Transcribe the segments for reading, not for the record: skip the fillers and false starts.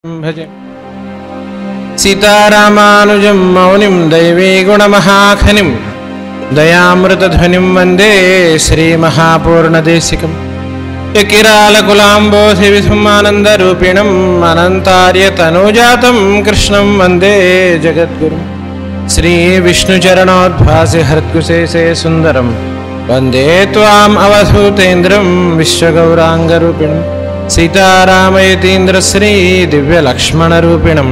भजे सीतारामानुजं मौनिं दैवी गुणमहाखनिं दयामृतध्वनिं वन्दे श्रीमहापूर्णदेशिकं यकिरालकुलाम्बोधिविधुमानन्दरूपिणम् अनन्तार्यतनुजातं कृष्णं वन्दे जगद्गुरुं श्रीविष्णुचरणोद्भासि हृत्कुशेषे सुन्दरं वन्दे त्वाम् अवधूतेन्द्रं विश्वगौराङ्गरूपिणं सीतारामयतीन्द्र श्री दिव्यलक्ष्मणरूपिणं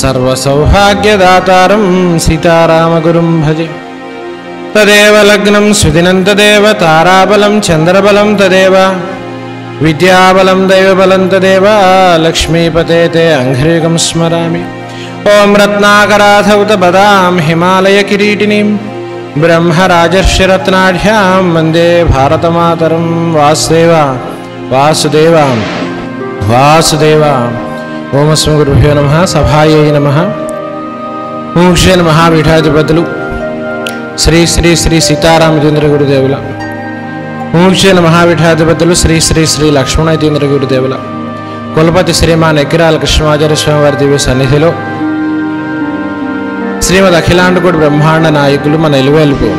सर्वसौभाग्यदातारं सीतारामगुरुं भजे तदेव लग्नं सुदिनं तदेव ताराबलं चन्द्रबलं तदेव विद्याबलं दैवबलं तदेव लक्ष्मीपते ते अङ्घ्रियुगं स्मरामि ॐ रत्नाकराधौतपदां हिमालयकिरीटिनीं ब्रह्मराजर्षिरत्नाढ्यां वन्दे भारतमातरं वासुदेव ओम अस्मद्गुरुभ्यो नमः सभायै नमः मुमुक्षुలైన మహాపీఠాధిపతులు శ్రీ శ్రీ శ్రీ సీతారామచంద్ర గురుదేవుల ముముక్షులైన మహాపీఠాధిపతులు శ్రీ శ్రీ శ్రీ లక్ష్మణయతీంద్ర గురుదేవుల కులపతి శ్రీమాన్ ఎక్కిరాల కృష్ణమాచార్య స్వామి వారి దివ్య సన్నిధిలో శ్రీమద్ అఖిలాండకోటి బ్రహ్మాండ నాయకులు మన ఇలువెలుపు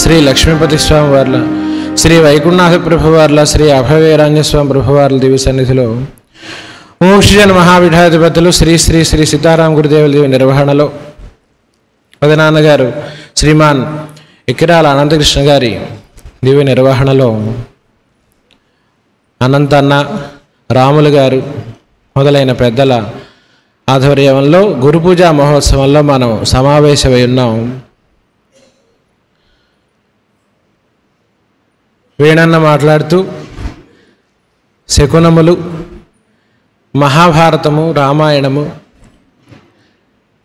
శ్రీ లక్ష్మీపతి స్వామి వార్ల శ్రీ వైకుంఠనాథ ప్రభువార్ల శ్రీ అభయవీరాంజ స్వామి ప్రభువార్ల దివ్య సన్నిధిలో ముముక్షులైన మహాపీఠాధిపతులు శ్రీ శ్రీ శ్రీ సీతారామ గురుదేవుల దివ్య నిర్వహణలో పెదనాన్నగారు శ్రీమాన్ ఎక్కిరాల అనంతకృష్ణ గారి దివ్య నిర్వహణలో అనంతన్న రాములు గారు మొదలైన పెద్దల ఆధ్వర్యంలో గురు పూజా మహోత్సవంలో మనం సమావేశమై ఉన్నాం. వేణన్న మాట్లాడుతూ శకునములు, మహాభారతము, రామాయణము,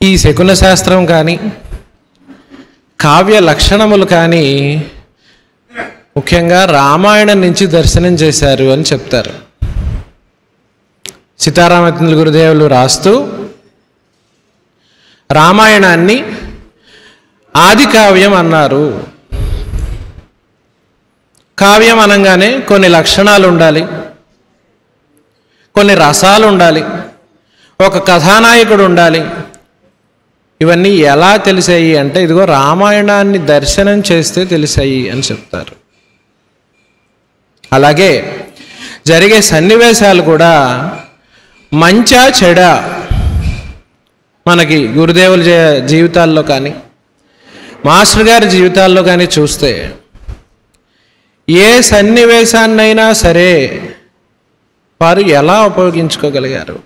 ఈ శకున శాస్త్రం కానీ కావ్య లక్షణములు కానీ ముఖ్యంగా రామాయణం నుంచి దర్శనం చేశారు అని చెప్తారు. సీతారామచంద్ర గురుదేవులు రాస్తూ రామాయణాన్ని ఆది కావ్యం అన్నారు. కావ్యం అనగానే కొన్ని లక్షణాలు ఉండాలి, కొన్ని రసాలు ఉండాలి, ఒక కథానాయకుడు ఉండాలి. ఇవన్నీ ఎలా తెలిసాయి అంటే ఇదిగో రామాయణాన్ని దర్శనం చేస్తే తెలిసాయి అని చెప్తారు. అలాగే జరిగే సన్నివేశాలు కూడా మంచా చెడా మనకి గురుదేవుల జీవితాల్లో కానీ మాస్టర్ గారి జీవితాల్లో కానీ చూస్తే ఏ సన్నివేశాన్నైనా సరే వారు ఎలా ఉపయోగించుకోగలిగారు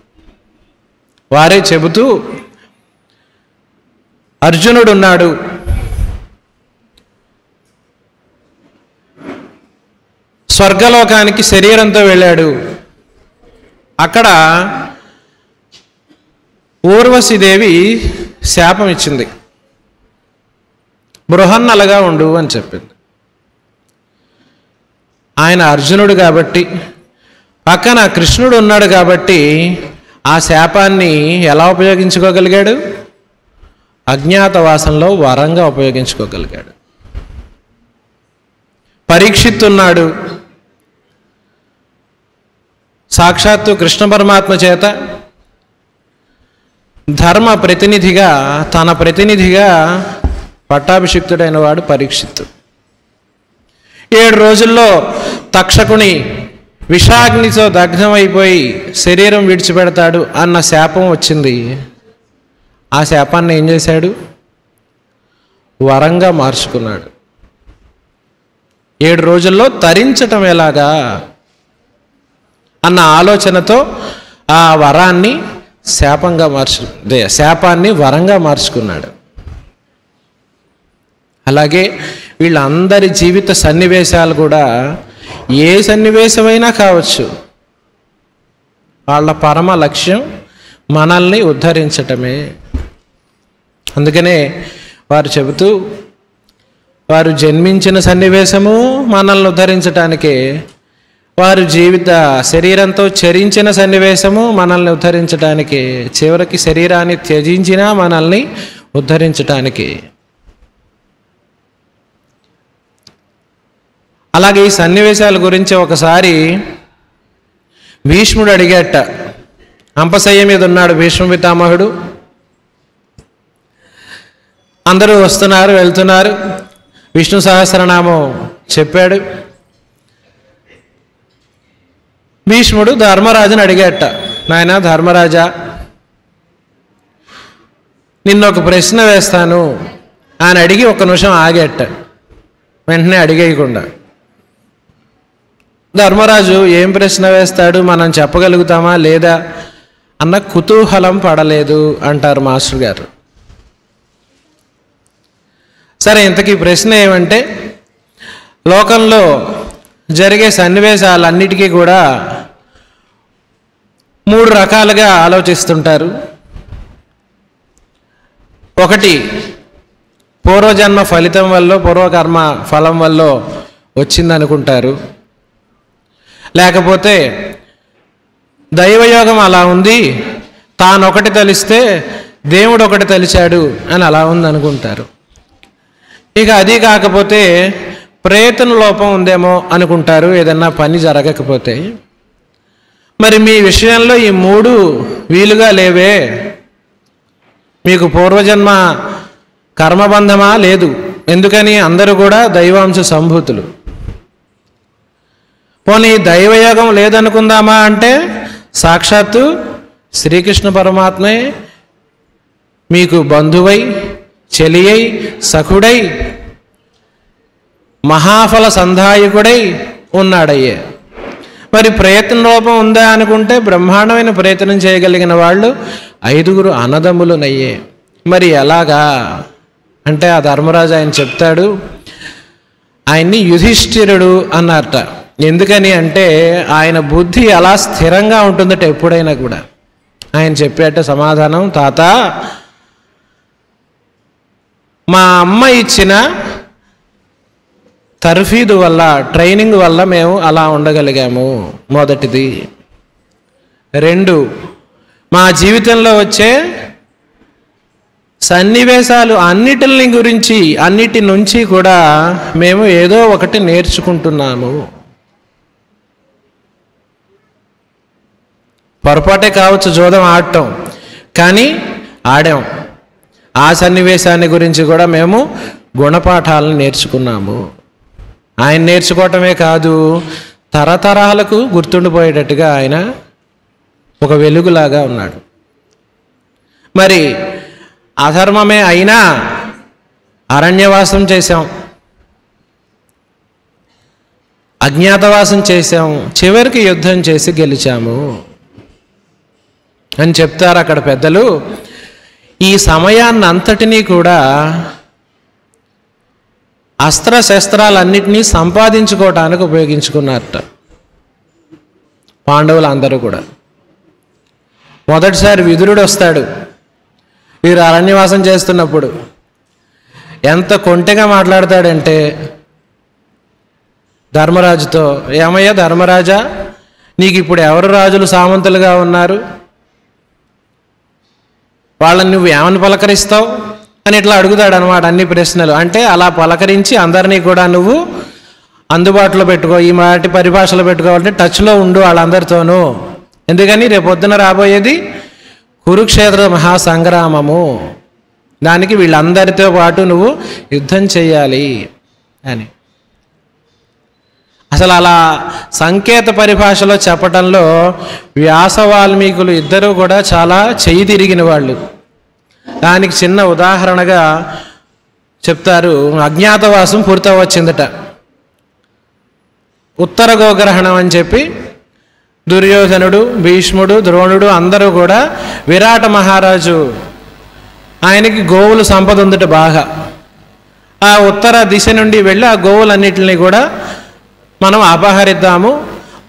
వారే చెబుతూ, అర్జునుడు ఉన్నాడు, స్వర్గలోకానికి శరీరంతో వెళ్ళాడు. అక్కడ ఊర్వశీదేవి శాపం ఇచ్చింది, బృహన్నలుగా ఉండు అని చెప్పింది. ఆయన అర్జునుడు కాబట్టి, పక్కన కృష్ణుడు ఉన్నాడు కాబట్టి ఆ శాపాన్ని ఎలా ఉపయోగించుకోగలిగాడు? అజ్ఞాతవాసంలో వరంగా ఉపయోగించుకోగలిగాడు. పరీక్షిత్ ఉన్నాడు, సాక్షాత్తు కృష్ణ పరమాత్మ చేత ధర్మ ప్రతినిధిగా, తన ప్రతినిధిగా పట్టాభిషిక్తుడైన వాడు పరీక్షిత్తు. 7 రోజుల్లో తక్షకుని విషాగ్నితో దగ్ధమైపోయి శరీరం విడిచిపెడతాడు అన్న శాపం వచ్చింది. ఆ శాపాన్ని ఏం చేశాడు? వరంగా మార్చుకున్నాడు. 7 రోజుల్లో తరించటం ఎలాగా అన్న ఆలోచనతో ఆ వరాన్ని శాపాన్ని వరంగా మార్చుకున్నాడు. అలాగే వీళ్ళందరి జీవిత సన్నివేశాలు కూడా ఏ సన్నివేశమైనా కావచ్చు, వాళ్ళ పరమ లక్ష్యం మనల్ని ఉద్ధరించటమే. అందుకనే వారు చెబుతూ, వారు జన్మించిన సన్నివేశము మనల్ని ఉద్ధరించటానికే, వారు శరీరంతో చరించిన సన్నివేశము మనల్ని ఉద్ధరించటానికే, చివరికి శరీరాన్ని త్యజించినా మనల్ని ఉద్ధరించటానికి. అలాగే ఈ సన్నివేశాల గురించి ఒకసారి భీష్ముడు అడిగాట, అంపశయ్య మీద ఉన్నాడు భీష్మ పితామహుడు. అందరూ వస్తున్నారు, వెళ్తున్నారు. విష్ణు సహస్రనామం చెప్పాడు. భీష్ముడు ధర్మరాజుని అడిగాట, నాయన ధర్మరాజా, నిన్నొక ప్రశ్న వేస్తాను అని అడిగి ఒక్క నిమిషం ఆగేట, వెంటనే అడిగేయకుండా. ధర్మరాజు ఏం ప్రశ్న వేస్తాడు, మనం చెప్పగలుగుతామా లేదా అన్న కుతూహలం పడలేదు అంటారు మాస్టర్ గారు. సరే, ఇంతకీ ప్రశ్న ఏమంటే, లోకంలో జరిగే సన్నివేశాలన్నిటికీ కూడా 3 రకాలుగా ఆలోచిస్తుంటారు. ఒకటి, పూర్వజన్మ ఫలితం వల్ల, పూర్వకర్మ ఫలం వల్ల వచ్చిందనుకుంటారు. లేకపోతే దైవయోగం అలా ఉంది, తానొకటి తలిస్తే దేవుడు ఒకటి తలిచాడు అని అలా ఉందనుకుంటారు. ఇక అది కాకపోతే ప్రయత్న లోపం ఉందేమో అనుకుంటారు, ఏదన్నా పని జరగకపోతే. మరి మీ విషయంలో ఈ 3 వీలుగా లేవే. మీకు పూర్వజన్మ కర్మబంధమా? లేదు. ఎందుకని? అందరూ కూడా దైవాంశ సంభూతులు. పోనీ దైవయోగం లేదనుకుందామా అంటే, సాక్షాత్తు శ్రీకృష్ణ పరమాత్మే మీకు బంధువై, చెలియై, సఖుడై, మహాఫల సంధాయకుడై ఉన్నాడయ్యే. మరి ప్రయత్న లోపం ఉందా అనుకుంటే, బ్రహ్మాండమైన ప్రయత్నం చేయగలిగిన వాళ్ళు 5 అన్నదమ్ములునయ్యే. మరి ఎలాగా అంటే, ఆ ధర్మరాజు ఆయన చెప్తాడు, ఆయన్ని యుధిష్ఠిరుడు అన్నారట. ఎందుకని అంటే, ఆయన బుద్ధి అలా స్థిరంగా ఉంటుందట ఎప్పుడైనా కూడా. ఆయన చెప్పేట సమాధానం, తాత, మా అమ్మ ఇచ్చిన తర్ఫీదు వల్ల, ట్రైనింగ్ వల్ల మేము అలా ఉండగలిగాము. మొదటిది. 2, మా జీవితంలో వచ్చే సన్నివేశాలు అన్నిటి నుంచి కూడా మేము ఏదో ఒకటి నేర్చుకుంటున్నాము. పొరపాటే కావచ్చు జోదం ఆడటం, కానీ ఆడాం. ఆ సన్నివేశాన్ని గురించి కూడా మేము గుణపాఠాలను నేర్చుకున్నాము. ఆయన నేర్చుకోవటమే కాదు, తరతరాలకు గుర్తుండిపోయేటట్టుగా ఆయన ఒక వెలుగులాగా ఉన్నాడు. మరి అధర్మమే అయినా అరణ్యవాసం చేశాం, అజ్ఞాతవాసం చేశాం, చివరికి యుద్ధం చేసి గెలిచాము అని చెప్తారు అక్కడ పెద్దలు. ఈ సమయాన్ని అంతటినీ కూడా అస్త్రశస్త్రాలన్నింటినీ సంపాదించుకోవటానికి ఉపయోగించుకున్నారట పాండవులు అందరూ కూడా. మొదటిసారి విదురుడు వస్తాడు. వీరు అరణ్యవాసం చేస్తున్నప్పుడు ఎంత కొంటెగా మాట్లాడతాడంటే ధర్మరాజుతో, ఏమయ్యా ధర్మరాజా, నీకు ఇప్పుడు ఎవరు రాజులు సామంతులుగా ఉన్నారు, వాళ్ళని నువ్వు ఏమని పలకరిస్తావు అని ఇట్లా అడుగుతాడు అనమాట. అన్ని ప్రశ్నలు అంటే అలా పలకరించి అందరినీ కూడా నువ్వు అందుబాటులో పెట్టుకో, ఈ మాటి పరిభాషలో పెట్టుకోవాలంటే టచ్లో ఉండు వాళ్ళందరితోనూ. ఎందుకని రేపొద్దున రాబోయేది కురుక్షేత్ర మహాసంగ్రామము, దానికి వీళ్ళందరితో పాటు నువ్వు యుద్ధం చెయ్యాలి అని. అసలు అలా సంకేత పరిభాషలో చెప్పటంలో వ్యాస వాల్మీకులు ఇద్దరూ కూడా చాలా చెయ్యి తిరిగిన వాళ్ళు. దానికి చిన్న ఉదాహరణగా చెప్తారు. అజ్ఞాతవాసం పూర్తవచ్చిందట. ఉత్తర గోగ్రహణం అని చెప్పి దుర్యోధనుడు, భీష్ముడు, ద్రోణుడు అందరూ కూడా, విరాట మహారాజు ఆయనకి గోవులు సంపద ఉందట బాగా. ఆ ఉత్తర దిశ నుండి వెళ్ళి ఆ గోవులన్నిటిని కూడా మనం అపహరిద్దాము,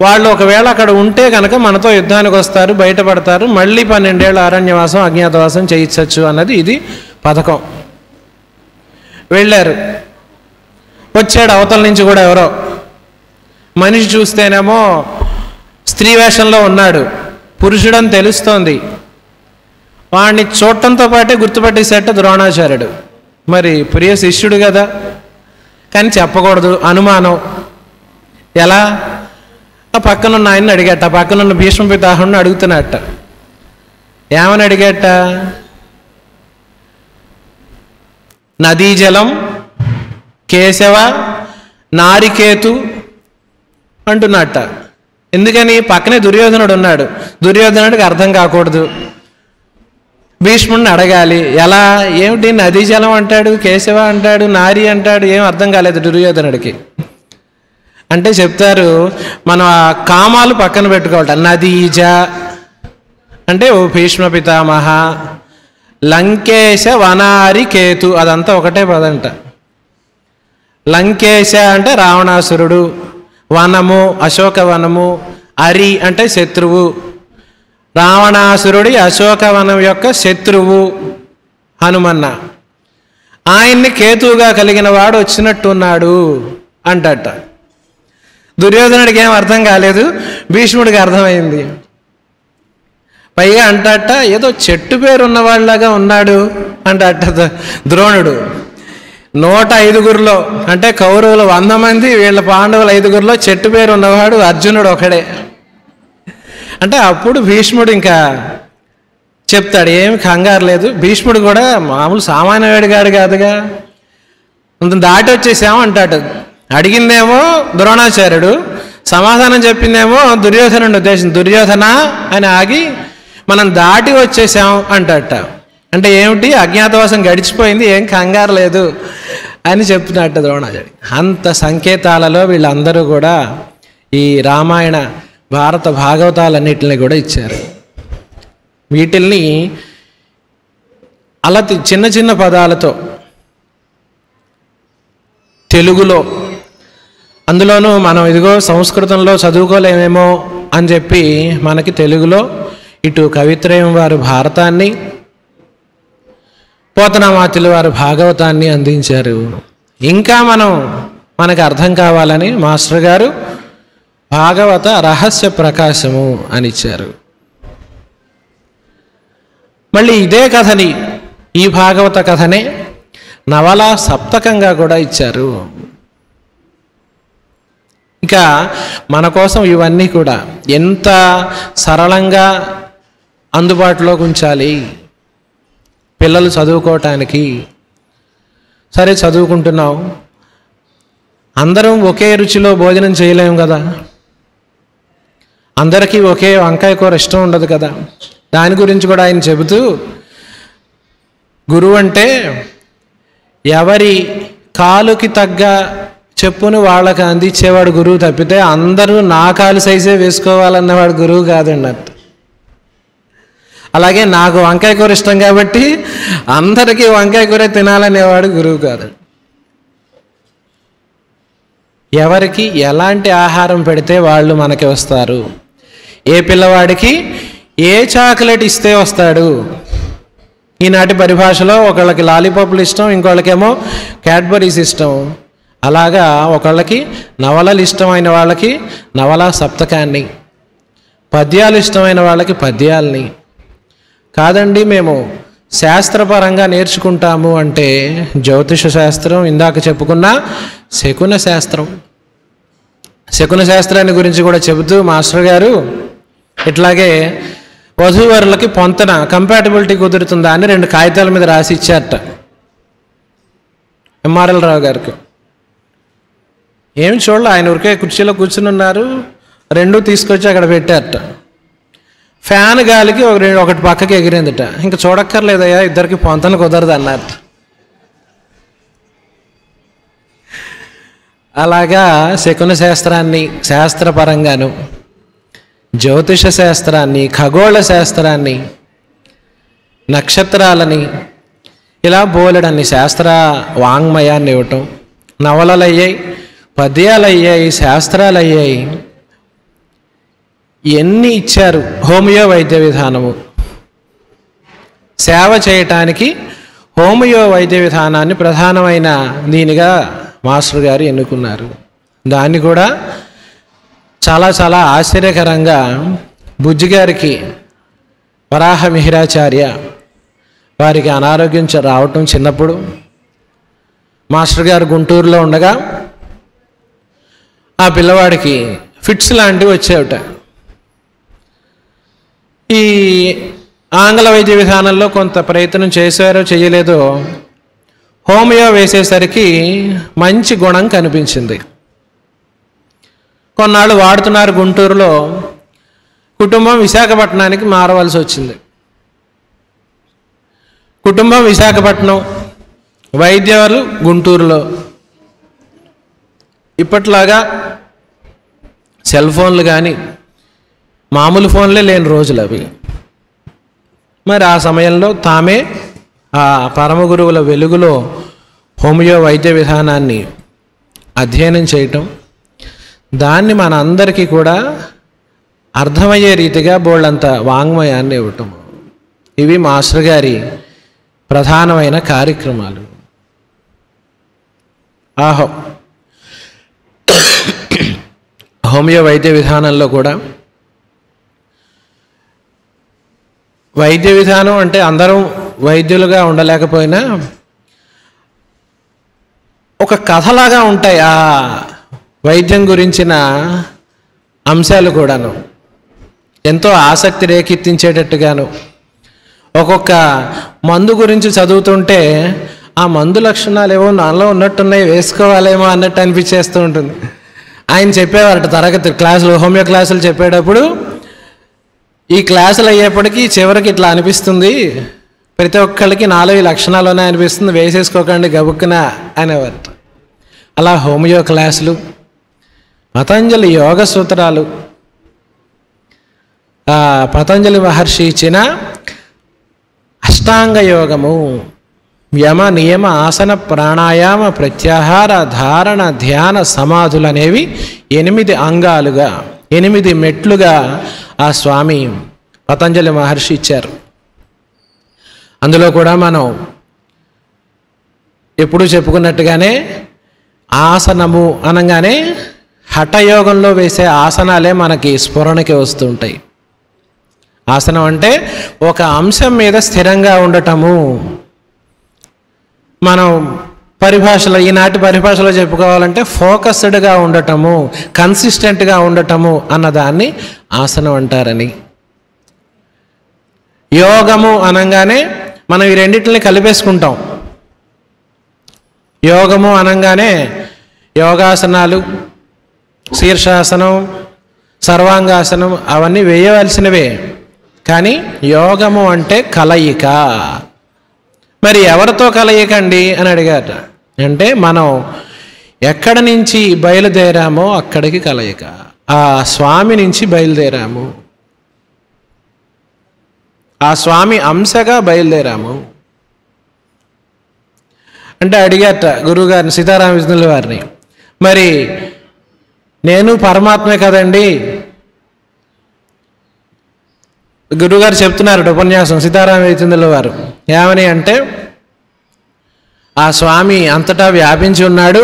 వాళ్ళు ఒకవేళ అక్కడ ఉంటే కనుక మనతో యుద్ధానికి వస్తారు, బయటపడతారు, మళ్ళీ 12 ఏళ్ళ అరణ్యవాసం అజ్ఞాతవాసం చేయించవచ్చు అన్నది ఇది పథకం. వెళ్ళారు. వచ్చాడు అవతల నుంచి కూడా ఎవరో మనిషి. చూస్తేనేమో స్త్రీ వేషంలో ఉన్నాడు, పురుషుడని తెలుస్తోంది. వాడిని చూడటంతో పాటే గుర్తుపట్టేసేట ద్రోణాచార్యుడు. మరి ప్రియ శిష్యుడు కదా, కానీ చెప్పకూడదు, అనుమానం. ఎలా? ఆ పక్కనున్న ఆయన్ని అడిగట, పక్కనున్న భీష్మ పితామహుడిని అడుగుతున్నట్ట, ఏమని అడిగట? నదీ జలం, కేశవ, నారికేతు అంటున్నట్ట. ఎందుకని? పక్కనే దుర్యోధనుడు ఉన్నాడు. దుర్యోధనుడికి అర్థం కాకూడదు. భీష్ముడిని అడగాలి. ఎలా? ఏమిటి నదీ జలం అంటాడు, కేశవ అంటాడు, నారి అంటాడు, ఏం అర్థం కాలేదు దుర్యోధనుడికి. అంటే చెప్తారు, మనం ఆ కామాలు పక్కన పెట్టుకోవాలట. నదీజ అంటే ఓ భీష్మ పితామహ, లంకేశ వనారి కేతు అదంతా ఒకటే పదంట. లంకేశ అంటే రావణాసురుడు, వనము అశోకవనము, అరి అంటే శత్రువు, రావణాసురుడి అశోకవనం యొక్క శత్రువు హనుమన్న. ఆయన్ని కేతువుగా కలిగిన వాడు వచ్చినట్టున్నాడు అంటట. దుర్యోధనుడికి ఏం అర్థం కాలేదు, భీష్ముడికి అర్థమైంది. పైగా అంటట ఏదో చెట్టు పేరు ఉన్నవాళ్ళలాగా ఉన్నాడు అంటట ద్రోణుడు. 105 అంటే కౌరవులు 100 మంది, వీళ్ళ పాండవులు 5 చెట్టు పేరు ఉన్నవాడు అర్జునుడు ఒకడే. అంటే అప్పుడు భీష్ముడు ఇంకా చెప్తాడు, ఏమి కంగారు లేదు. భీష్ముడు కూడా మామూలు సామాన్యవాడిగాడు కాదుగా, దాటి వచ్చేసాము అంటాడు. అడిగిందేమో ద్రోణాచార్యుడు, సమాధానం చెప్పిందేమో దుర్యోధనుడి ఉద్దేశం. దుర్యోధన అని ఆగి మనం దాటి వచ్చేసాం అంటట. అంటే ఏమిటి? అజ్ఞాతవాసం గడిచిపోయింది, ఏం కంగారు లేదు అని చెప్తున్నట్టు ద్రోణాచార్యుడు. అంత సంకేతాలలో వీళ్ళందరూ కూడా ఈ రామాయణ భారత భాగవతాలన్నిటిని కూడా ఇచ్చారు. వీటిల్ని అలా చిన్న చిన్న పదాలతో తెలుగులో, అందులోనూ మనం ఇదిగో సంస్కృతంలో చదువుకోలేమేమో అని చెప్పి మనకి తెలుగులో ఇటు కవిత్రయం వారు భారతాన్ని, పోతనామాత్యుల వారు భాగవతాన్ని అందించారు. ఇంకా మనకు అర్థం కావాలని మాస్టర్ గారు భాగవత రహస్య ప్రకాశము అని ఇచ్చారు. మళ్ళీ ఇదే కథని, ఈ భాగవత కథనే నవలా సప్తకంగా కూడా ఇచ్చారు. ఇక మన కోసం ఇవన్నీ కూడా ఎంత సరళంగా అందుబాటులోకి ఉంచాలి పిల్లలు చదువుకోవటానికి. సరే చదువుకుంటున్నాం, అందరం ఒకే రుచిలో భోజనం చేయలేము కదా, అందరికీ ఒకే వంకాయ కూర ఇష్టం ఉండదు కదా. దాని గురించి కూడా ఆయన చెబుతూ, గురువు అంటే ఎవరి కాలుకి తగ్గ చెప్పును వాళ్ళకి అందించేవాడు గురువు తప్పితే అందరూ నా కాలు సైజే వేసుకోవాలన్నవాడు గురువు కాదన్నట్టు. అలాగే నాకు వంకాయ కూర ఇష్టం కాబట్టి అందరికీ వంకాయ కూర తినాలనేవాడు గురువు కాదు. ఎవరికి ఎలాంటి ఆహారం పెడితే వాళ్ళు మనకి వస్తారు. ఏ పిల్లవాడికి ఏ చాక్లెట్ ఇస్తే వస్తాడు. ఈనాటి పరిభాషలో ఒకళ్ళకి లాలీపాప్లు ఇష్టం, ఇంకోళ్ళకేమో క్యాడ్బరీస్ ఇష్టం. అలాగా ఒకళ్ళకి నవలలు ఇష్టమైన వాళ్ళకి నవలా సప్తకాన్ని, పద్యాలు ఇష్టమైన వాళ్ళకి పద్యాల్ని. కాదండి మేము శాస్త్రపరంగా నేర్చుకుంటాము అంటే జ్యోతిష శాస్త్రం, ఇందాక చెప్పుకున్న శకున శాస్త్రం. శకున శాస్త్రాన్ని గురించి కూడా చెబుతూ మాస్టర్ గారు ఇట్లాగే వధూవరులకి పొంతన కంపాటబిలిటీ కుదురుతుందా అని 2 కాగితాల మీద రాసి ఇచ్చారట ఎంఆర్ఎల్ రావు గారికి. ఏమి చూడలే, ఆయన ఊరికే కుర్చీలో కూర్చుని ఉన్నారు, 2 తీసుకొచ్చి అక్కడ పెట్టారట. ఫ్యాన్ గాలికి ఒకటి పక్కకి ఎగిరిందిట. ఇంకా చూడక్కర్లేదయ్యా, ఇద్దరికి పొంతన కుదరదు అన్నారట. అలాగా శకున శాస్త్రాన్ని శాస్త్రపరంగాను, జ్యోతిష శాస్త్రాన్ని, ఖగోళ శాస్త్రాన్ని, నక్షత్రాలని, ఇలా బోలెడన్ని శాస్త్ర వాంగ్మయాన్ని ఇవ్వటం. నవలలు అయ్యాయి, పద్యాలు అయ్యాయి, శాస్త్రాలు అయ్యాయి, ఎన్ని ఇచ్చారు. హోమియో వైద్య విధానము, సేవ చేయటానికి హోమియో వైద్య విధానాన్ని ప్రధానమైన దీనిగా మాస్టర్ గారు ఎన్నుకున్నారు. దాన్ని కూడా చాలా చాలా ఆశ్చర్యకరంగా బుజ్జిగారికి వరాహ మిహిరాచార్య వారికి అనారోగ్యం రావటం చిన్నప్పుడు మాస్టర్ గారు గుంటూరులో ఉండగా ఆ పిల్లవాడికి ఫిట్స్ లాంటివి వచ్చేవిట. ఈ ఆంగ్ల వైద్య విధానంలో కొంత ప్రయత్నం చేశారో చేయలేదో హోమియో వేసేసరికి మంచి గుణం కనిపించింది. కొన్నాళ్ళు వాడుతున్నారు. గుంటూరులో కుటుంబం విశాఖపట్నానికి మారవలసి వచ్చింది. కుటుంబం విశాఖపట్నం, వైద్యాలు గుంటూరులో. ఇప్పట్లాగా సెల్ ఫోన్లు కానీ మామూలు ఫోన్లే లేని రోజులు అవి. మరి ఆ సమయంలో తామే ఆ పరమ గురువుల వెలుగులో హోమియో వైద్య విధానాన్ని అధ్యయనం చేయటం, దాన్ని మన అందరికీ కూడా అర్థమయ్యే రీతిగా బోళ్ళంత వాంగ్మయాన్ని ఇవ్వటం, ఇవి మాస్టర్ గారి ప్రధానమైన కార్యక్రమాలు. హోమియో వైద్య విధానంలో కూడా వైద్య విధానం అంటే అందరం వైద్యులుగా ఉండలేకపోయినా ఒక కథలాగా ఉంటాయి ఆ వైద్యం గురించిన అంశాలు కూడాను. ఎంతో ఆసక్తి రేకెత్తించేటట్టుగాను. ఒక్కొక్క మందు గురించి చదువుతుంటే ఆ మందు లక్షణాలు ఏవో నాలో ఉన్నట్టున్నాయి, వేసుకోవాలేమో అన్నట్టు అనిపించేస్తూ ఉంటుంది. ఆయన చెప్పేవారట తరగతి క్లాసులు, హోమియో క్లాసులు చెప్పేటప్పుడు, ఈ క్లాసులు అయ్యేప్పటికీ చివరికి ఇట్లా అనిపిస్తుంది, ప్రతి ఒక్కళ్ళకి 4 లక్షణాలునే అనిపిస్తుంది, వేసేసుకోకండి గబుక్కున అనేవారట. అలా హోమియో క్లాసులు, పతంజలి యోగ సూత్రాలు, పతంజలి మహర్షి ఇచ్చిన అష్టాంగ యోగము, యమ నియమ ఆసన ప్రాణాయామ ప్రత్యాహార ధారణ ధ్యాన సమాధులు అనేవి 8 అంగాలుగా 8 మెట్లుగా ఆ స్వామి పతంజలి మహర్షి ఇచ్చారు. అందులో కూడా మనం ఎప్పుడూ చెప్పుకున్నట్టుగానే ఆసనము అనగానే హఠయోగంలో వేసే ఆసనాలే మనకి స్ఫురణకి వస్తుంటాయి. ఆసనం అంటే ఒక అంశం మీద స్థిరంగా ఉండటము. మనం పరిభాషలో, ఈనాటి పరిభాషలో చెప్పుకోవాలంటే ఫోకస్డ్గా ఉండటము, కన్సిస్టెంట్గా ఉండటము అన్నదాన్ని ఆసనం అంటారని. యోగము అనగానే మనం ఈ రెండింటిని కలిపేసుకుంటాం. యోగము అనగానే యోగాసనాలు, శీర్షాసనం, సర్వాంగాసనం అవన్నీ వేయవలసినవే. కానీ యోగము అంటే కలయిక. మరి ఎవరితో కలయికండి అని అడిగారు. అంటే మనం ఎక్కడి నుంచి బయలుదేరామో అక్కడికి కలయిక. ఆ స్వామి నుంచి బయలుదేరాము, ఆ స్వామి అంశగా బయలుదేరాము అంటే అడిగారట గురువుగారిని, సీతారామకృష్ణుల వారిని, మరి నేను పరమాత్మే కదండి. గురువుగారు చెప్తున్నారట ఉపన్యాసం సీతారామకృష్ణుల వారు ఏమని అంటే, ఆ స్వామి అంతటా వ్యాపించి ఉన్నాడు,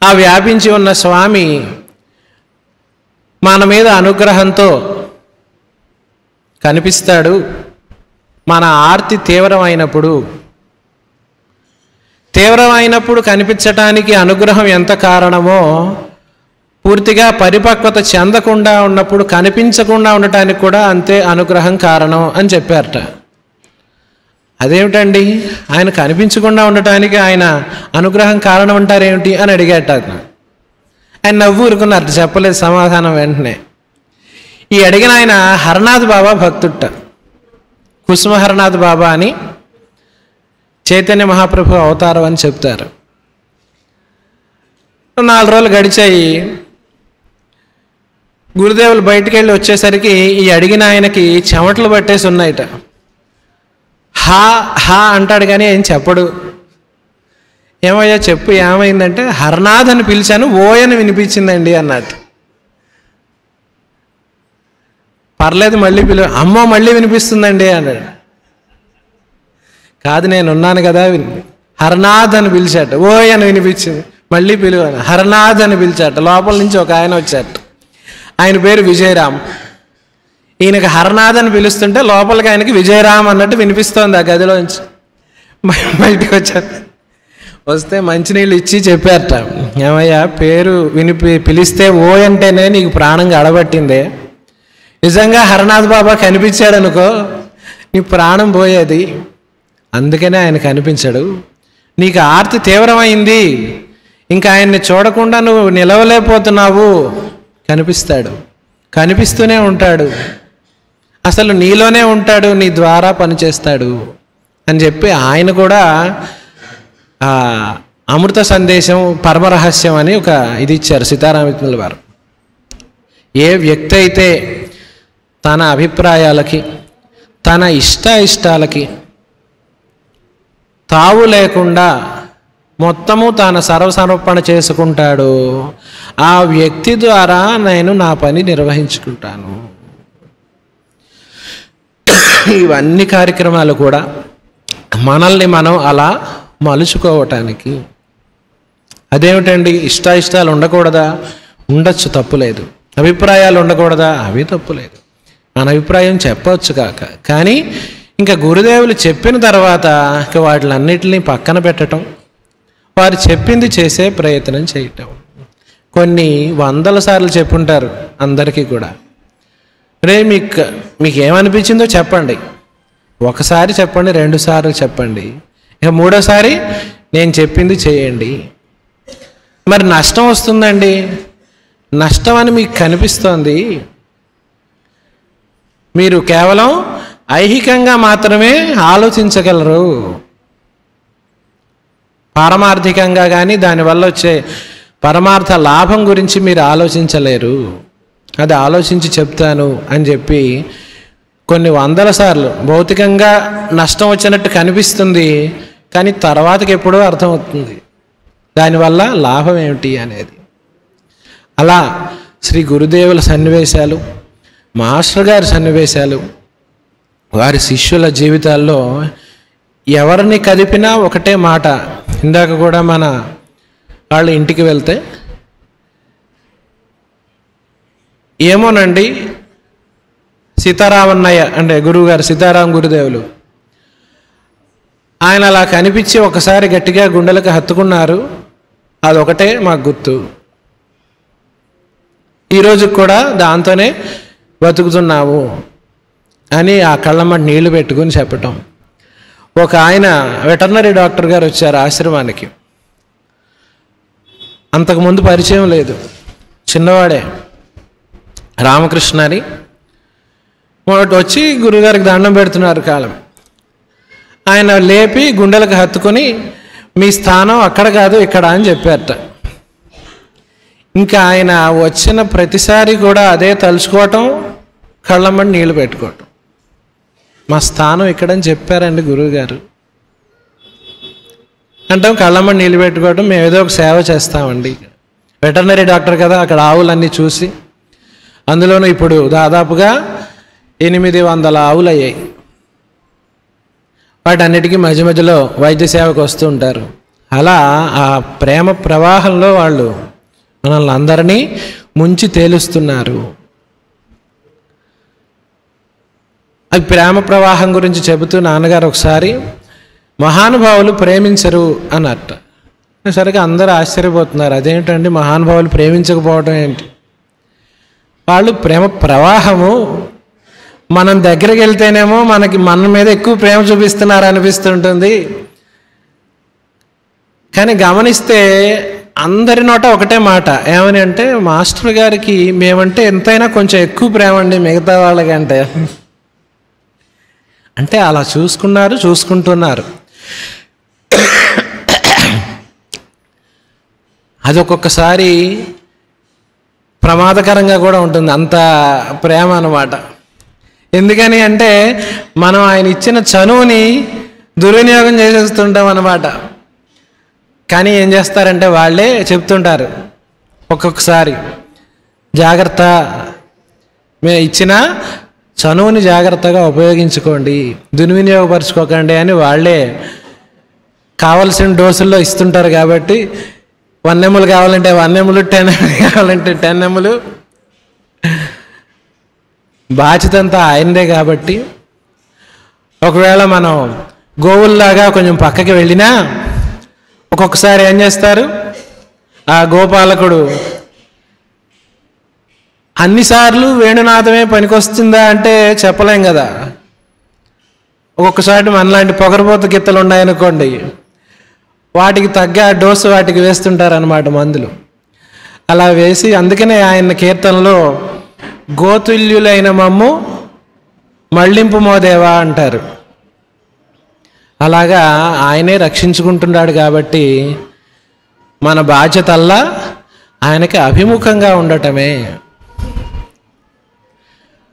ఆ వ్యాపించి ఉన్న స్వామి మన మీద అనుగ్రహంతో కనిపిస్తాడు. మన ఆర్తి తీవ్రమైనప్పుడు కనిపించటానికి అనుగ్రహం ఎంత కారణమో, పూర్తిగా పరిపక్వత చెందకుండా ఉన్నప్పుడు కనిపించకుండా ఉండటానికి కూడా అంతే అనుగ్రహం కారణం అని చెప్పారట. అదేమిటండి, ఆయన కనిపించకుండా ఉండటానికి ఆయన అనుగ్రహం కారణం అంటారేమిటి అని అడిగాట. ఆయన నవ్వు ఊరుకున్నారట, చెప్పలేదు సమాధానం వెంటనే. ఈ అడిగిన ఆయన హరనాథ్ బాబా భక్తుట్ట, కుసుమ హరనాథ్ బాబా అని చైతన్య మహాప్రభు అవతారం అని చెప్తారు. 4 రోజులు గడిచాయి. గురుదేవులు బయటికి వెళ్ళి వచ్చేసరికి ఈ అడిగిన ఆయనకి చెమటలు పట్టేసి ఉన్నాయిట. హా హా అంటాడు కానీ ఏం చెప్పడు. ఏమయ్యా చెప్పు ఏమైందంటే, హరనాథ్ అని పిలిచాను, ఓయని వినిపించిందండి అన్నట్టు. పర్లేదు మళ్ళీ అమ్మో మళ్ళీ వినిపిస్తుందండి అన్నాడు. కాదు నేను ఉన్నాను కదా, హరనాథ్ అని పిలిచాట, ఓయ్ అని వినిపించింది, మళ్ళీ పిలువను హరనాథ్ అని పిలిచాట. లోపల నుంచి ఒక ఆయన వచ్చాట, ఆయన పేరు విజయరామ్. ఈయనకి హరనాథ్ అని పిలుస్తుంటే లోపలికి ఆయనకి విజయరామ్ అన్నట్టు వినిపిస్తోంది ఆ గదిలోంచి. బయటికి వచ్చారు. వస్తే మంచినీళ్ళు ఇచ్చి చెప్పారట, ఏమయ్యా పేరు పిలిస్తే ఓ అంటేనే నీకు ప్రాణం గడబట్టిందే, నిజంగా హరనాథ్ బాబా కనిపించాడు అనుకో, నీ ప్రాణం పోయేది. అందుకనే ఆయన కనిపించాడు. నీకు ఆర్తి తీవ్రమైంది, ఇంకా ఆయన్ని చూడకుండా నువ్వు నిలవలేకపోతున్నావు, కనిపిస్తాడు. కనిపిస్తూనే ఉంటాడు, అసలు నీలోనే ఉంటాడు, నీ ద్వారా పనిచేస్తాడు అని చెప్పి ఆయన కూడా అమృత సందేశం పరమరహస్యం అని ఒక ఇది ఇచ్చారు సీతారామకృష్ణుల వారు. ఏ వ్యక్తి అయితే తన అభిప్రాయాలకి, తన ఇష్టాలకి తావు లేకుండా మొత్తము తాను సర్వసమర్పణ చేసుకుంటాడు, ఆ వ్యక్తి ద్వారా నేను నా పని నిర్వహించుకుంటాను. ఇవన్నీ కార్యక్రమాలు కూడా మనల్ని మనం అలా మలుచుకోవటానికి. అదేమిటండి, ఇష్టాలు ఉండకూడదా? ఉండొచ్చు, తప్పులేదు. అభిప్రాయాలు ఉండకూడదా? అవి తప్పులేదు. మన అభిప్రాయం చెప్పవచ్చు కాక, కానీ ఇంకా గురుదేవులు చెప్పిన తర్వాత ఇంకా వాటిలన్నిటిని పక్కన పెట్టడం, వారు చెప్పింది చేసే ప్రయత్నం చేయటం. కొన్ని వందల సార్లు చెప్పుంటారు అందరికీ కూడా. రే మీకు ఏమనిపించిందో చెప్పండి, ఒకసారి చెప్పండి, 2 సార్లు చెప్పండి, ఇక 3వసారి నేను చెప్పింది చేయండి. మరి నష్టం వస్తుందండి, నష్టం అని మీకు కనిపిస్తోంది. మీరు కేవలం ఐహికంగా మాత్రమే ఆలోచించగలరు, పారమార్థికంగా కానీ దానివల్ల వచ్చే పరమార్థ లాభం గురించి మీరు ఆలోచించలేరు. అది ఆలోచించి చెప్తాను అని చెప్పి కొన్ని వందల సార్లు భౌతికంగా నష్టం వచ్చినట్టు కనిపిస్తుంది, కానీ తర్వాతకి ఎప్పుడో అర్థమవుతుంది దానివల్ల లాభం ఏమిటి అనేది. అలా శ్రీ గురుదేవుల సన్నివేశాలు, మాస్టర్ గారి సన్నివేశాలు, వారి శిష్యుల జీవితాల్లో ఎవరిని కదిపినా ఒకటే మాట. ఇందాక కూడా మన వాళ్ళ ఇంటికి వెళ్తే, ఏమోనండి సీతారామన్నయ్య అంటే గురువుగారు సీతారాం గురుదేవులు, ఆయన అలా కనిపించి ఒకసారి గట్టిగా గుండెలకు హత్తుకున్నారు, అదొకటే మాకు గుర్తు, ఈరోజు కూడా దాంతోనే బతుకుతున్నాము అని ఆ కళ్ళమ్మటి నీళ్లు పెట్టుకుని చెప్పటం. ఒక ఆయన వెటర్నరీ డాక్టర్ గారు వచ్చారు ఆశ్రమానికి. అంతకుముందు పరిచయం లేదు, చిన్నవాడే, రామకృష్ణ అని. మొదటి వచ్చి గురుగారికి దండం పెడుతున్నారు కాలం. ఆయన లేపి గుండెలకు హత్తుకొని మీ స్థానం అక్కడ కాదు ఇక్కడ అని చెప్పారట. ఇంకా ఆయన వచ్చిన ప్రతిసారి కూడా అదే తలుచుకోవటం, కళ్ళమ్మని నీళ్లు పెట్టుకోవటం. మా స్థానం ఇక్కడని చెప్పారండి గురువుగారు అంటాం, కళ్ళమ్మని నీళ్ళు పెట్టుకోవటం. మేము ఏదో ఒక సేవ చేస్తామండి. వెటర్నరీ డాక్టర్ కదా, అక్కడ ఆవులన్నీ చూసి, అందులోనూ ఇప్పుడు దాదాపుగా 800 ఆవులు అయ్యాయి. వాటన్నిటికీ మధ్య మధ్యలో వైద్య సేవకు వస్తూ ఉంటారు. అలా ఆ ప్రేమ ప్రవాహంలో వాళ్ళు మనల్ని అందరినీ ముంచి తేలుస్తున్నారు. అది ప్రేమ ప్రవాహం గురించి చెబుతూ నాన్నగారు ఒకసారి మహానుభావులు ప్రేమించరు అన్నట్ట. సరిగా అందరూ ఆశ్చర్యపోతున్నారు, అదేంటండి మహానుభావులు ప్రేమించకపోవడం ఏంటి? వాళ్ళు ప్రేమ ప్రవాహము, మనం దగ్గరికి వెళ్తేనేమో మన మీద ఎక్కువ ప్రేమ చూపిస్తున్నారు అనిపిస్తుంటుంది, కానీ గమనిస్తే అందరి నోట ఒకటే మాట, ఏమని అంటే మాస్టర్ గారికి మేమంటే ఎంతైనా కొంచెం ఎక్కువ ప్రేమ అండి మిగతా వాళ్ళకంటే. అంటే అలా చూసుకుంటున్నారు. అది ఒక్కొక్కసారి ప్రమాదకరంగా కూడా ఉంటుంది, అంత ప్రేమ అన్నమాట. ఎందుకని అంటే మనం ఆయన ఇచ్చిన చనువుని దుర్వినియోగం చేసేస్తుంటాం అన్నమాట. కానీ ఏం చేస్తారంటే వాళ్ళే చెప్తుంటారు ఒక్కొక్కసారి, జాగ్రత్త, మేము ఇచ్చిన చనువుని జాగ్రత్తగా ఉపయోగించుకోండి, దుర్వినియోగపరచుకోకండి అని వాళ్ళే కావలసిన డోసుల్లో ఇస్తుంటారు. కాబట్టి 1 ml కావాలంటే 1 ml, 10 ml కావాలంటే 10 ml, బాధ్యత అంతా ఆయనదే. కాబట్టి ఒకవేళ మనం గోవుల్లాగా కొంచెం పక్కకి వెళ్ళినా ఒక్కొక్కసారి ఏం చేస్తారు, ఆ గోపాలకుడు అన్నిసార్లు వేణునాదమే పనికొస్తుందా అంటే చెప్పలేం కదా. ఒక్కొక్కసారి మనలాంటి పొగరబోత గిత్తలు ఉన్నాయనుకోండి, వాటికి తగ్గ డోసు వాటికి వేస్తుంటారన్నమాట మందులు. అలా వేసి అందుకనే ఆయన కీర్తనలో గోతుల్యులైన మమ్ము మళ్ళింపు మోదేవా అంటారు. అలాగా ఆయనే రక్షించుకుంటున్నాడు కాబట్టి మన బాధ్యతల్లా ఆయనకి అభిముఖంగా ఉండటమే.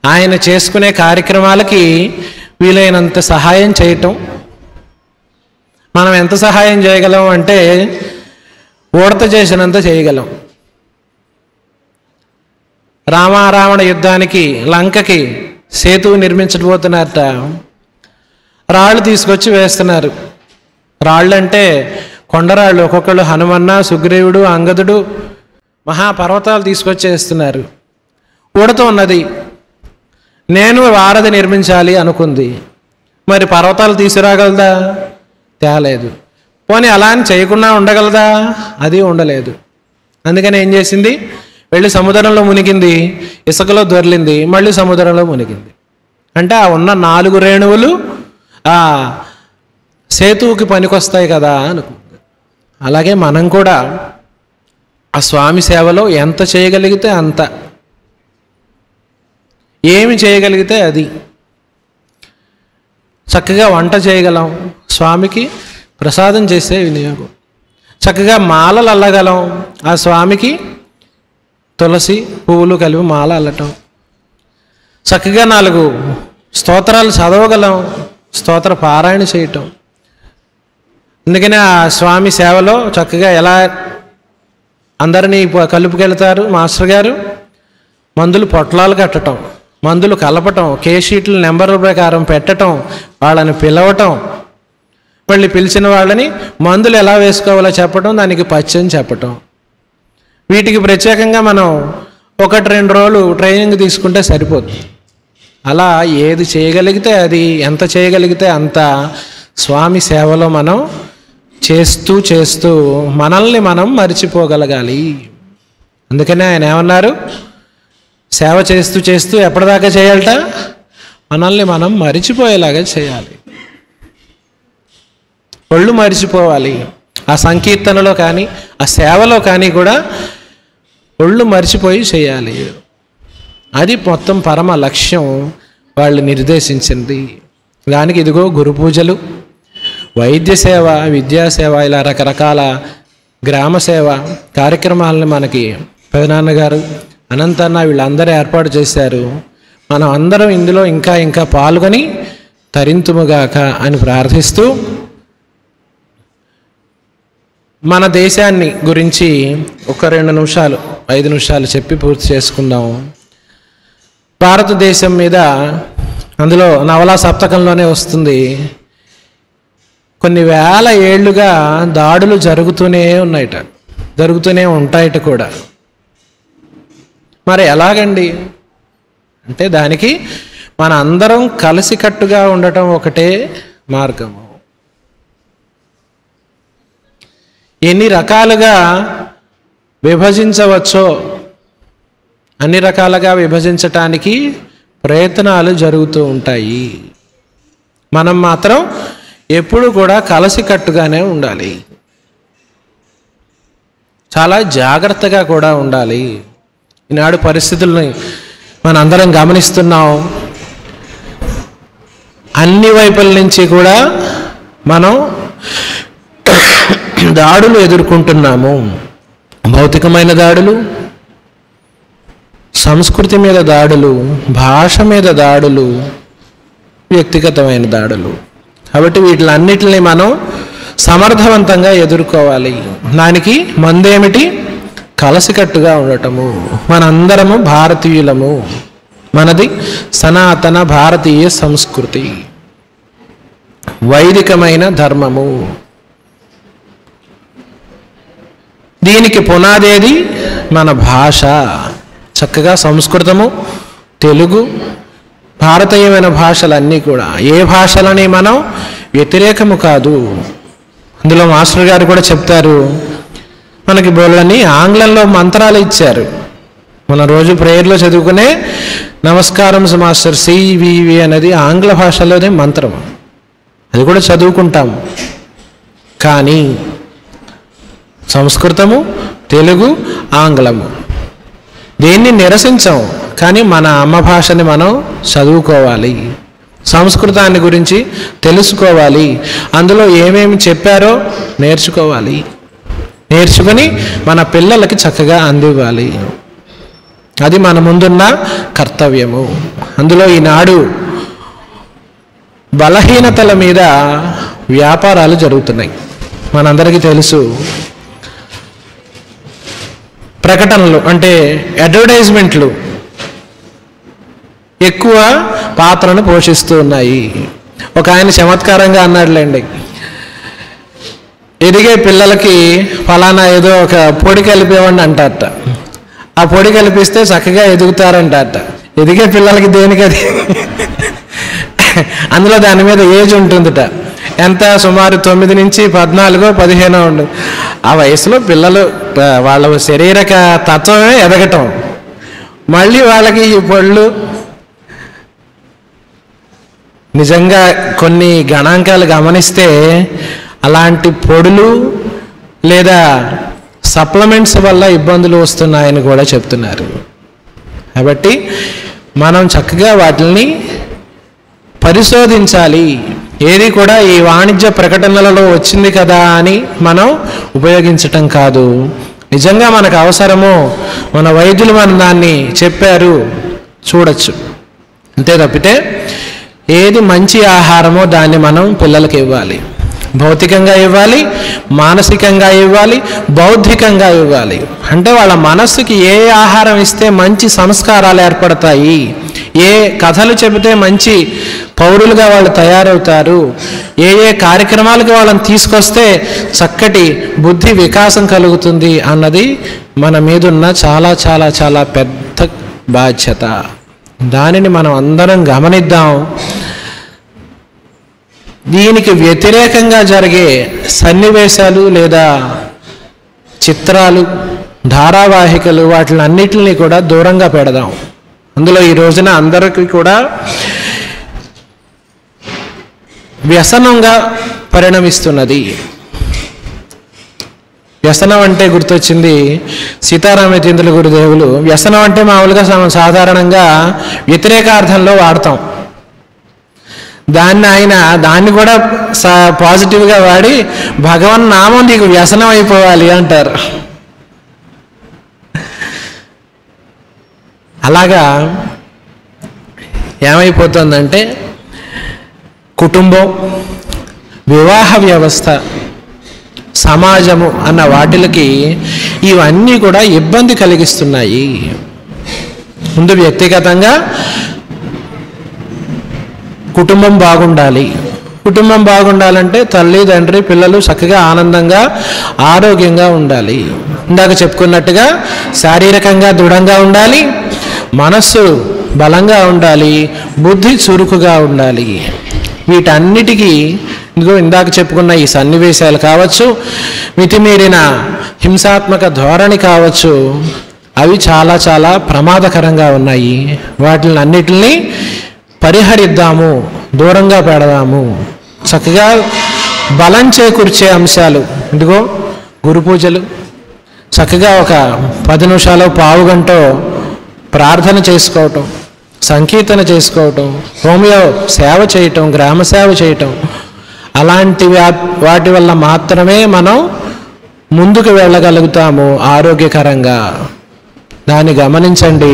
ఆయన చేసుకునే కార్యక్రమాలకి వీలైనంత సహాయం చేయటం. మనం ఎంత సహాయం చేయగలం అంటే ఉడత చేసినంత చేయగలం. రామారావణ యుద్ధానికి లంకకి సేతువు నిర్మించబోతున్నారట. రాళ్ళు తీసుకొచ్చి వేస్తున్నారు. రాళ్ళు అంటే కొండరాళ్ళు, ఒక్కొక్కళ్ళు హనుమన్న, సుగ్రీవుడు, అంగదుడు మహాపర్వతాలు తీసుకొచ్చి వేస్తున్నారు. ఉడత ఉన్నది, నేను వారధి నిర్మించాలి అనుకుంది. మరి పర్వతాలు తీసుకురాగలదా? తేలేదు. పోనీ అలా అని చేయకుండా ఉండగలదా? అది ఉండలేదు. అందుకని ఏం చేసింది? వెళ్ళి సముద్రంలో మునిగింది, ఇసుకలో దొర్లింది, మళ్ళీ సముద్రంలో మునిగింది. అంటే ఆ ఉన్న 4 రేణువులు ఆ సేతువుకి పనికొస్తాయి కదా అనుకుంది. అలాగే మనం కూడా ఆ స్వామి సేవలో ఎంత చేయగలిగితే అంత, ఏమి చేయగలిగితే అది. చక్కగా వంట చేయగలం, స్వామికి ప్రసాదం చేసే వినియోగం. చక్కగా మాలలు అల్లగలం, ఆ స్వామికి తులసి పువ్వులు కలిపి మాల అల్లటం. చక్కగా 4 స్తోత్రాలు చదవగలం, స్తోత్ర పారాయణ చేయటం. అందుకనే ఆ స్వామి సేవలో చక్కగా ఎలా అందరినీ కలుపుకెళ్తారు మాస్టర్ గారు? మందులు పొట్లాలు కట్టడం, మందులు కలపటం, కేషీట్లు నెంబర్ల ప్రకారం పెట్టడం, వాళ్ళని పిలవటం, మళ్ళీ పిలిచిన వాళ్ళని మందులు ఎలా వేసుకోవాలో చెప్పటం, దానికి పచ్చని చెప్పటం. వీటికి ప్రత్యేకంగా మనం 1-2 రోజులు ట్రైనింగ్ తీసుకుంటే సరిపోతుంది. అలా ఏది చేయగలిగితే అది, ఎంత చేయగలిగితే అంత స్వామి సేవలో మనం చేస్తూ చేస్తూ మనల్ని మనం మరిచిపోగలగాలి. అందుకనే ఆయన ఏమన్నారు? సేవ చేస్తూ చేస్తూ ఎప్పటిదాకా చేయాలట? మనల్ని మనం మరిచిపోయేలాగా చేయాలి. ఒళ్ళు మరిచిపోవాలి. ఆ సంకీర్తనలో కానీ ఆ సేవలో కానీ కూడా ఒళ్ళు మరిచిపోయి చేయాలి. అది మొత్తం పరమ లక్ష్యం వాళ్ళు నిర్దేశించింది. దానికి ఇదిగో గురు పూజలు, వైద్య సేవ, విద్యాసేవ, ఇలా రకరకాల గ్రామ సేవ కార్యక్రమాలను మనకి పెదనాన్నగారు, అనంతన్న వీళ్ళందరూ ఏర్పాటు చేశారు. మనం అందరం ఇందులో ఇంకా ఇంకా పాల్గొని తరింతుముగాక అని ప్రార్థిస్తూ మన దేశాన్ని గురించి ఒక 2 నిమిషాలు 5 నిమిషాలు చెప్పి పూర్తి చేసుకుందాం. భారతదేశం మీద అందులో నవలా సప్తకంలోనే వస్తుంది, కొన్ని వేల ఏళ్లుగా దాడులు జరుగుతూనే ఉన్నాయట, జరుగుతూనే ఉంటాయట కూడా. మరి ఎలాగండి అంటే దానికి మన అందరం కలిసికట్టుగా ఉండటం ఒకటే మార్గము. ఎన్ని రకాలుగా విభజించవచ్చో అన్ని రకాలుగా విభజించటానికి ప్రయత్నాలు జరుగుతూ ఉంటాయి. మనం మాత్రం ఎప్పుడు కూడా కలిసికట్టుగానే ఉండాలి, చాలా జాగ్రత్తగా కూడా ఉండాలి. ఈనాడు పరిస్థితుల్ని మనందరం గమనిస్తున్నాం. అన్ని వైపుల నుంచి కూడా మనం దాడులు ఎదుర్కొంటున్నాము. భౌతికమైన దాడులు, సంస్కృతి మీద దాడులు, భాష మీద దాడులు, వ్యక్తిగతమైన దాడులు. కాబట్టి వీటిలన్నిటిని మనం సమర్థవంతంగా ఎదుర్కోవాలి. దానికి మందేమిటి? కలిసికట్టుగా ఉండటము. మనందరము భారతీయులము, మనది సనాతన భారతీయ సంస్కృతి, వైదికమైన ధర్మము. దీనికి పునాదేది మన భాష. చక్కగా సంస్కృతము, తెలుగు, భారతీయమైన భాషలన్నీ కూడా, ఏ భాషలని మనం వ్యతిరేకము కాదు. అందులో మాస్టర్ గారు కూడా చెప్తారు, మనకి బోళ్ళని ఆంగ్లంలో మంత్రాలు ఇచ్చారు, మనం రోజు ప్రేయర్లో చదువుకునే నమస్కారం మాస్టర్ సివివి అనేది ఆంగ్ల భాషలోనే మంత్రం. అది కూడా చదువుకుంటాం. కానీ సంస్కృతము, తెలుగు, ఆంగ్లము దేన్ని నిరసించాం. కానీ మన అమ్మ భాషని మనం చదువుకోవాలి, సంస్కృతాన్ని గురించి తెలుసుకోవాలి, అందులో ఏమేమి చెప్పారో నేర్చుకోవాలి, నేర్చుకుని మన పిల్లలకి చక్కగా అందివ్వాలి. అది మన ముందున్న కర్తవ్యము. అందులో ఈనాడు బలహీనతల మీద వ్యాపారాలు జరుగుతున్నాయి. మనందరికీ తెలుసు, ప్రకటనలు అంటే అడ్వర్టైజ్మెంట్లు ఎక్కువ పాత్రను పోషిస్తూ ఉన్నాయి. ఒక ఆయన చమత్కారంగా అన్నాడులేండి, ఎదిగే పిల్లలకి ఫలానా ఏదో ఒక పొడి కలిపేవాడిని అంటారట. ఆ పొడి కలిపిస్తే చక్కగా ఎదుగుతారంటారట. ఎదిగే పిల్లలకి దేనికది? అందులో దాని మీద ఏజ్ ఉంటుందిట. ఎంత? సుమారు 9 నుంచి 14, 15 ఉండు. ఆ వయసులో పిల్లలు వాళ్ళ శరీరక తత్వమే ఎదగటం, మళ్ళీ వాళ్ళకి ఈ పళ్ళు. నిజంగా కొన్ని గణాంకాలు గమనిస్తే అలాంటి పొడులు లేదా సప్లిమెంట్స్ వల్ల ఇబ్బందులు వస్తున్నాయని కూడా చెప్తున్నారు. కాబట్టి మనం చక్కగా వాటిని పరిశోధించాలి. ఏది కూడా ఈ వాణిజ్య ప్రకటనలలో వచ్చింది కదా అని మనం ఉపయోగించటం కాదు. నిజంగా మనకు అవసరమో మన వైద్యులు మన దాన్ని చెప్పారు చూడొచ్చు, అంతే తప్పితే ఏది మంచి ఆహారమో దాన్ని మనం పిల్లలకి ఇవ్వాలి. భౌతికంగా ఇవ్వాలి, మానసికంగా ఇవ్వాలి, బౌద్ధికంగా ఇవ్వాలి. అంటే వాళ్ళ మనస్సుకి ఏ ఆహారం ఇస్తే మంచి సంస్కారాలు ఏర్పడతాయి, ఏ కథలు చెబితే మంచి పౌరులుగా వాళ్ళు తయారవుతారు, ఏ కార్యక్రమాలకు వాళ్ళని తీసుకొస్తే చక్కటి బుద్ధి వికాసం కలుగుతుంది అన్నది మన మీదున్న చాలా చాలా చాలా పెద్ద బాధ్యత. దానిని మనం అందరం గమనిద్దాం. దీనికి వ్యతిరేకంగా జరిగే సన్నివేశాలు లేదా చిత్రాలు, ధారావాహికలు, వాటిలన్నిటిని కూడా దూరంగా పెడదాం. అందులో ఈ రోజున అందరికీ కూడా వ్యసనంగా పరిణమిస్తున్నది. వ్యసనం అంటే గుర్తొచ్చింది సీతారామచంద్రుల గురుదేవులు. వ్యసనం అంటే మామూలుగా సాధారణంగా వ్యతిరేకార్థంలో వాడతాం. దాన్ని కూడా పాజిటివ్గా వాడి భగవన్ నామం నీకు వ్యసనం అయిపోవాలి అంటారు. అలాగా ఏమైపోతుందంటే కుటుంబం, వివాహ వ్యవస్థ, సమాజము అన్న వాటికి ఇవన్నీ కూడా ఇబ్బంది కలిగిస్తున్నాయి. ముందు వ్యక్తిగతంగా కుటుంబం బాగుండాలి. కుటుంబం బాగుండాలంటే తల్లి, తండ్రి, పిల్లలు చక్కగా ఆనందంగా ఆరోగ్యంగా ఉండాలి. ఇందాక చెప్పుకున్నట్టుగా శారీరకంగా దృఢంగా ఉండాలి, మనస్సు బలంగా ఉండాలి, బుద్ధి చురుకుగా ఉండాలి. వీటన్నిటికీ ఇందాక చెప్పుకున్న ఈ సన్నివేశాలు కావచ్చు, మితిమీరిన హింసాత్మక ధోరణి కావచ్చు, అవి చాలా చాలా ప్రమాదకరంగా ఉన్నాయి. వాటిని అన్నిటిని పరిహరిద్దాము, దూరంగా పెడదాము. చక్కగా బలం చేకూర్చే అంశాలు, ఇదిగో గురు పూజలు, చక్కగా ఒక 10 నిమిషాలు, పావు గంట ప్రార్థన చేసుకోవటం, సంకీర్తన చేసుకోవటం, హోమియో సేవ చేయటం, గ్రామ సేవ చేయటం, అలాంటి వాటి వల్ల మాత్రమే మనం ముందుకు వెళ్ళగలుగుతాము ఆరోగ్యకరంగా. దాన్ని గమనించండి.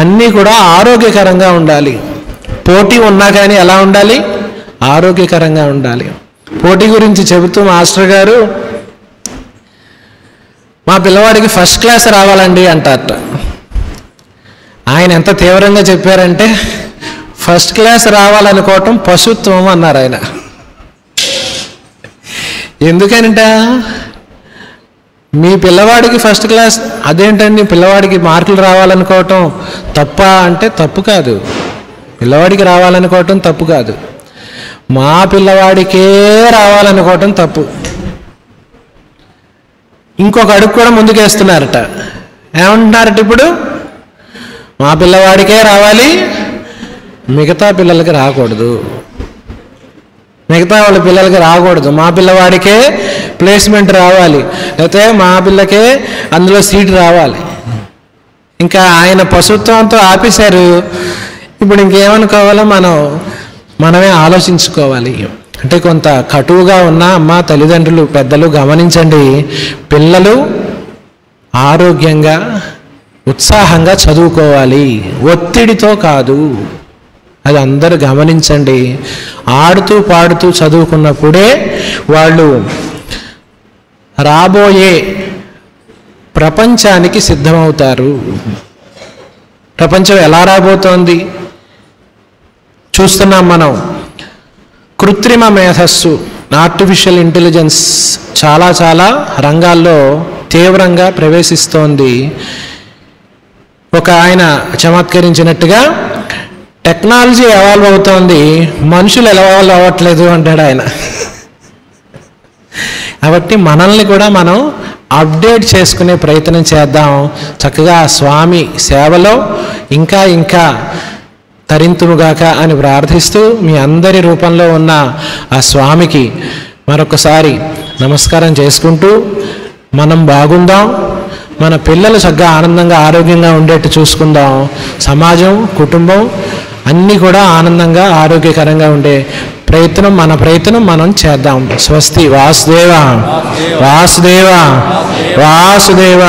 అన్నీ కూడా ఆరోగ్యకరంగా ఉండాలి. పోటీ ఉన్నా కానీ ఎలా ఉండాలి? ఆరోగ్యకరంగా ఉండాలి. పోటీ గురించి చెబుతూ మాస్టర్ గారు మా పిల్లవాడికి ఫస్ట్ క్లాస్ రావాలండి అంటారట. ఆయన ఎంత తీవ్రంగా చెప్పారంటే ఫస్ట్ క్లాస్ రావాలనుకోవటం పశుత్వం అన్నారు ఆయన. ఎందుకనిట మీ పిల్లవాడికి ఫస్ట్ క్లాస్ అదేంటండి, పిల్లవాడికి మార్కులు రావాలనుకోవటం తప్ప అంటే తప్పు కాదు. పిల్లవాడికి రావాలనుకోవటం తప్పు కాదు, మా పిల్లవాడికే రావాలనుకోవటం తప్పు. ఇంకొక అడుగు కూడా ముందుకేస్తున్నారట. ఏమంటున్నారట ఇప్పుడు? మా పిల్లవాడికే రావాలి, మిగతా పిల్లలకి రాకూడదు. మిగతా వాళ్ళ పిల్లలకి రాకూడదు, మా పిల్లవాడికే ప్లేస్మెంట్ రావాలి, లేకపోతే మా పిల్లకే అందులో సీట్ రావాలి. ఇంకా ఆయన పశుత్వంతో ఆపేశారు. ఇప్పుడు ఇంకేమనుకోవాలో మనమే ఆలోచించుకోవాలి. అంటే కొంత కటువుగా ఉన్న అమ్మ, తల్లిదండ్రులు, పెద్దలు గమనించండి. పిల్లలు ఆరోగ్యంగా ఉత్సాహంగా చదువుకోవాలి, ఒత్తిడితో కాదు. అది అందరూ గమనించండి. ఆడుతూ పాడుతూ చదువుకున్నప్పుడే వాళ్ళు రాబోయే ప్రపంచానికి సిద్ధమవుతారు. ప్రపంచం ఎలా రాబోతోంది చూస్తున్నాం మనం. కృత్రిమ మేధస్సు, ఆర్టిఫిషియల్ ఇంటెలిజెన్స్ చాలా చాలా రంగాల్లో తీవ్రంగా ప్రవేశిస్తోంది. ఒక ఆయన చమత్కరించినట్టుగా టెక్నాలజీ ఎవాల్వ్ అవుతోంది, మనుషులు ఎవాల్వ్ అవ్వట్లేదు అంటాడు ఆయన. కాబట్టి మనల్ని కూడా మనం అప్డేట్ చేసుకునే ప్రయత్నం చేద్దాం. చక్కగా స్వామి సేవలో ఇంకా ఇంకా తరింతుముగాక అని ప్రార్థిస్తూ మీ అందరి రూపంలో ఉన్న ఆ స్వామికి మరొకసారి నమస్కారం చేసుకుంటూ మనం బాగుందాం, మన పిల్లలు చక్కగా ఆనందంగా ఆరోగ్యంగా ఉండేట్టు చూసుకుందాం. సమాజం, కుటుంబం అన్నీ కూడా ఆనందంగా ఆరోగ్యకరంగా ఉండే మన ప్రయత్నం మనం చేద్దాం. స్వస్తి. వాసుదేవ వాసుదేవ వాసుదేవ.